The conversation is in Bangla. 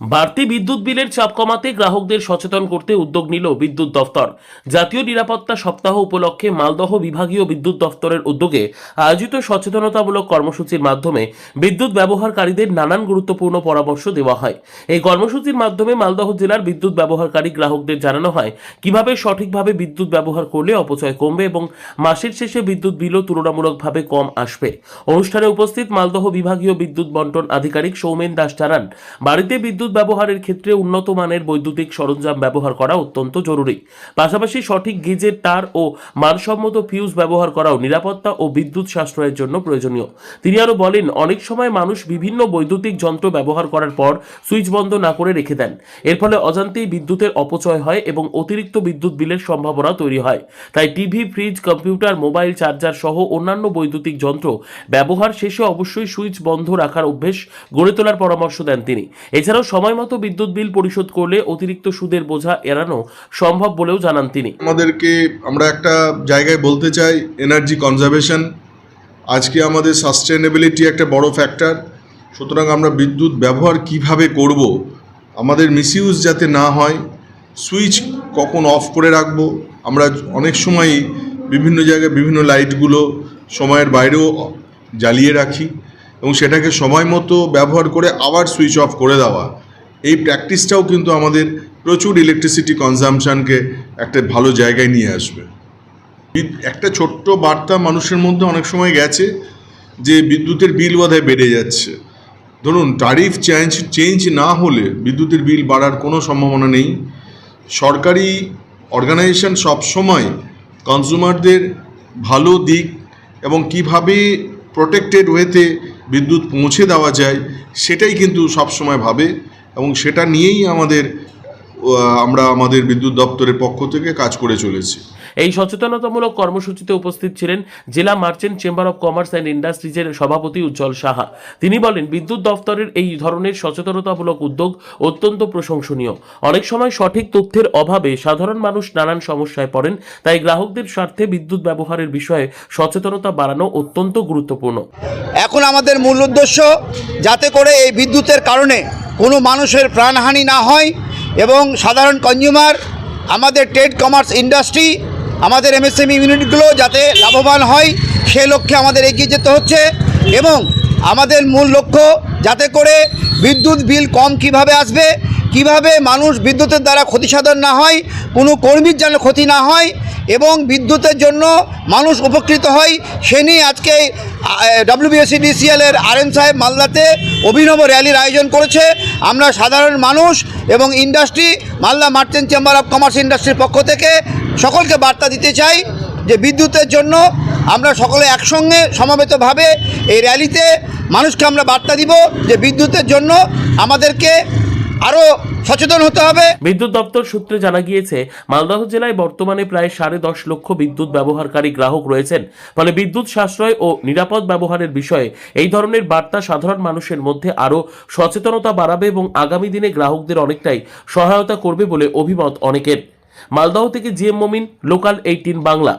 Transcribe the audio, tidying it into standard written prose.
বাড়তি বিদ্যুৎ বিলের চাপ কমাতে গ্রাহকদের সচেতন করতে উদ্যোগ নিল বিদ্যুৎ দফতর। জাতীয় নিরাপত্তা সপ্তাহ উপলক্ষে মালদহ বিভাগীয় বিদ্যুৎ দফতরের উদ্যোগে আয়োজিত সচেতনতামূলক কর্মসূচির মাধ্যমে বিদ্যুৎ ব্যবহারকারীদের নানান গুরুত্বপূর্ণ পরামর্শ দেওয়া হয়। এই কর্মসূচির মাধ্যমে মালদহ জেলার বিদ্যুৎ ব্যবহারকারী গ্রাহকদের জানানো হয় কিভাবে সঠিকভাবে বিদ্যুৎ ব্যবহার করলে অপচয় কমবে এবং মাসের শেষে বিদ্যুৎ বিলও তুলনামূলকভাবে কম আসবে। অনুষ্ঠানে উপস্থিত মালদহ বিভাগীয় বিদ্যুৎ বন্টন আধিকারিক সৌমেন দাস জানান, বাড়িতে বিদ্যুৎ ব্যবহারের ক্ষেত্রে উন্নত মানের বৈদ্যুতিক সরঞ্জাম ব্যবহার করা অত্যন্ত জরুরি। পাশাপাশি সঠিক গেজের তার ও মানসম্মত ফিউজ ব্যবহার করাও নিরাপত্তা ও বিদ্যুৎ সাশ্রয়ের জন্য প্রয়োজনীয়। তিনি আরো বলেন, অনেক সময় মানুষ বিভিন্ন বৈদ্যুতিক যন্ত্র ব্যবহার করার পর সুইচ বন্ধ না করে রেখে দেন। এর ফলে অজান্তেই বিদ্যুতের অপচয় হয় এবং অতিরিক্ত বিদ্যুৎ বিলের সম্ভাবনা তৈরি হয়। তাই TV, fridge, computer, mobile charger সহ অন্যান্য বৈদ্যুতিক যন্ত্র ব্যবহার শেষে অবশ্যই সুইচ বন্ধ রাখার অভ্যেস গড়ে তোলার পরামর্শ দেন তিনি। এছাড়াও সময় মতো বিদ্যুৎ বিল পরিশোধ করলে অতিরিক্ত সুদের বোঝা এড়ানো সম্ভব বলেও জানান তিনি। আমাদেরকে আমরা একটা জায়গায় বলতে চাই, এনার্জি কনজারভেশন আজকে আমাদের সাস্টেনেবিলিটি একটা বড় ফ্যাক্টর। সুতরাং আমরা বিদ্যুৎ ব্যবহার কিভাবে করব, আমাদের মিসইউজ যাতে না হয়, সুইচ কখন অফ করে রাখবো। আমরা অনেক সময়ই বিভিন্ন জায়গায় বিভিন্ন লাইটগুলো সময়ের বাইরেও জ্বালিয়ে রাখি এবং সেটাকে সময় মতো ব্যবহার করে আবার সুইচ অফ করে দেওয়া, এই প্র্যাকটিসটাও কিন্তু আমাদের প্রচুর ইলেকট্রিসিটি কনজামশানকে একটা ভালো জায়গায় নিয়ে আসবে। একটা ছোট্ট বার্তা মানুষের মধ্যে অনেক সময় গেছে যে বিদ্যুতের বিল বোধহয় বেড়ে যাচ্ছে। ধরুন, ট্যারিফ চেঞ্জ না হলে বিদ্যুতের বিল বাড়ার কোনো সম্ভাবনা নেই। সরকারি অর্গানাইজেশন সবসময় কনজিউমারদের ভালো দিক এবং কিভাবে প্রোটেক্টেড ওয়েতে বিদ্যুৎ পৌঁছে দেওয়া যায় সেটাই কিন্তু সবসময় ভাবে এবং সেটা নিয়েই আমরা আমাদের বিদ্যুৎ দপ্তরের পক্ষ থেকে কাজ করে চলেছি। এই সচেতনতামূলক কর্মসূচিতে উপস্থিত ছিলেন জেলা merchant chamber of commerce and ইন্ডাস্ট্রিজের সভাপতি উজ্জ্বল সাহা। তিনি বলেন, বিদ্যুৎ দফতরের এই ধরনের সচেতনতামূলক উদ্যোগ অত্যন্ত প্রশংসনীয়। অনেক সময় সঠিক তথ্যের অভাবে সাধারণ মানুষ নানান সমস্যায় পড়েন, তাই গ্রাহকদের স্বার্থে বিদ্যুৎ ব্যবহারের বিষয়ে সচেতনতা বাড়ানো অত্যন্ত গুরুত্বপূর্ণ। এখন আমাদের মূল উদ্দেশ্য যাতে করে এই বিদ্যুতের কারণে কোনো মানুষের প্রাণহানি না হয় এবং সাধারণ কনজিউমার, আমাদের ট্রেড, কমার্স, ইন্ডাস্ট্রি, আমাদের এমএসএমই ইউনিটগুলো যাতে লাভবান হয় সেই লক্ষ্যে আমাদের এগিয়ে যেতে হচ্ছে। এবং আমাদের মূল লক্ষ্য যাতে করে বিদ্যুৎ বিল কম কিভাবে আসবে, কিভাবে মানুষ বিদ্যুতের দ্বারা ক্ষতিসাধন না হয়, কোনো কর্মীর যেন ক্ষতি না হয় এবং বিদ্যুতের জন্য মানুষ উপকৃত হয়, সে নিয়ে আজকে WBSEDCL এর RM সাহেব মালদাতে অভিনব র্যালির আয়োজন করেছে। আমরা সাধারণ মানুষ এবং industry, Malda merchant chamber of commerce ইন্ডাস্ট্রির পক্ষ থেকে সকলকে বার্তা দিতে চাই যে বিদ্যুতের জন্য আমরা সকলে একসঙ্গে সমবেতভাবে এই র্যালিতে মানুষকে আমরা বার্তা দিব যে বিদ্যুতের জন্য আমাদেরকে আরও সচেতন হতে হবে। বিদ্যুৎ দপ্তর সূত্রে জানা গিয়েছে, মালদহ জেলায় বর্তমানে প্রায় 10.5 লক্ষ বিদ্যুৎ ব্যবহারকারী গ্রাহক রয়েছেন। ফলে বিদ্যুৎ সাশ্রয় ও নিরাপদ ব্যবহারের বিষয়ে এই ধরনের বার্তা সাধারণ মানুষের মধ্যে আরও সচেতনতা বাড়াবে এবং আগামী দিনে গ্রাহকদের অনেকটাই সহায়তা করবে বলে অভিমত অনেকের। মালদহ থেকে GM মমিন, লোকাল 18 বাংলা।